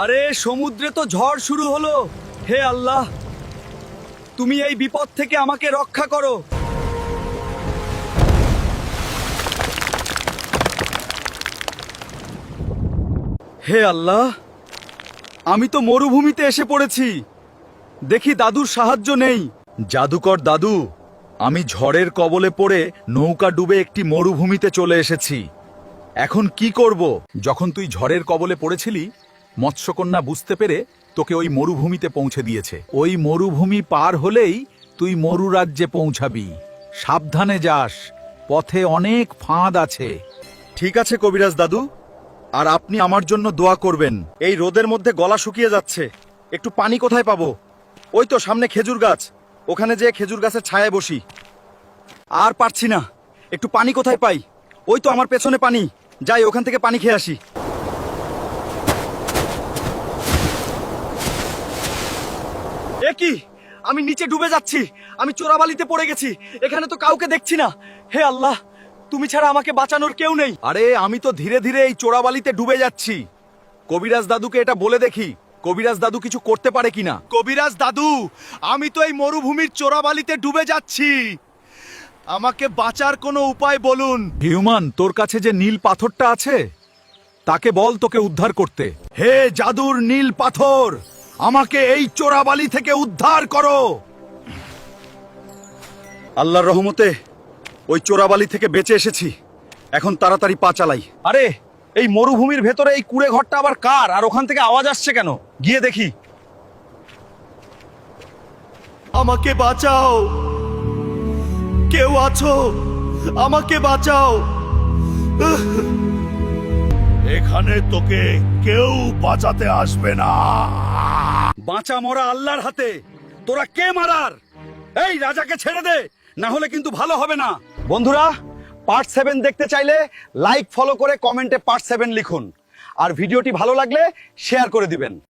আরে সমুদ্রে তো ঝড় শুরু হলো। হে আল্লাহ, তুমি এই বিপদ থেকে আমাকে রক্ষা করো। হে আল্লাহ, আমি তো মরুভূমিতে এসে পড়েছি। দেখি দাদুর সাহায্য নেই। জাদুকর দাদু, আমি ঝড়ের কবলে পড়ে নৌকা ডুবে একটি মরুভূমিতে চলে এসেছি। এখন কি করব? যখন তুই ঝড়ের কবলে পড়েছিলি, মৎস্যকন্যা বুঝতে পেরে তোকে ওই মরুভূমিতে পৌঁছে দিয়েছে। ওই মরুভূমি পার হলেই তুই মরু রাজ্যে পৌঁছাবি। সাবধানে যাস, পথে অনেক ফাঁদ আছে। ঠিক আছে কবিরাজ দাদু, আর আপনি আমার জন্য দোয়া করবেন। এই রোদের মধ্যে গলা শুকিয়ে যাচ্ছে, একটু পানি কোথায় পাবো? ওই তো সামনে খেজুর গাছ, ওখানে যেয়ে খেজুর গাছের ছায়ায় বসি। আর পারছি না, একটু পানি কোথায় পাই? ওই তো আমার পেছনে পানি, যাই ওখান থেকে পানি খেয়ে আসি। এ কি, আমি নিচে ডুবে যাচ্ছি। আমি চোরাবালিতে পড়ে গেছি, এখানে তো কাউকে দেখছি না। হে আল্লাহ, তুমি ছাড়া আমাকে বাঁচানোর কেউ নেই। আরে আমি তো ধীরে ধীরে এই চোরাবালিতে ডুবে যাচ্ছি। কবিরাজ দাদুকে এটা বলে দেখি, কবিরাজ দাদু কিছু করতে পারে কিনা। কবিরাজ দাদু, আমি তো এই মরুভূমির চোরাবালিতে ডুবে যাচ্ছি, আমাকে বাঁচার কোনো উপায় বলুন। হিউম্যান, তোর কাছে যে নীল পাথরটা আছে, তাকে বল তোকে উদ্ধার করতে। হে জাদুর নীল পাথর, আমাকে এই চোরাবালি থেকে উদ্ধার করো। আল্লাহর রহমতে ওই চোরাবালি থেকে বেঁচে এসেছি। এখন তাড়াতাড়ি পা চালাই। আরে এই মরুভূমির ভেতরে এই কুড়ে ঘরটা আবার কার? আর ওখান থেকে আওয়াজ আসছে কেন? গিয়ে দেখি। আমাকে বাঁচাও, কেউ আছো? আমাকে বাঁচাও। এখানে তোকে কেউ বাঁচাতে আসবে না। বাঁচা মরা আল্লাহর হাতে, তোরা কে মারার? এই রাজাকে ছেড়ে দে, না হলে কিন্তু ভালো হবে না। বন্ধুরা, পার্ট 7 দেখতে চাইলে লাইক ফলো করে কমেন্টে পার্ট 7 লিখুন, আর ভিডিওটি ভালো লাগলে শেয়ার করে দিবেন।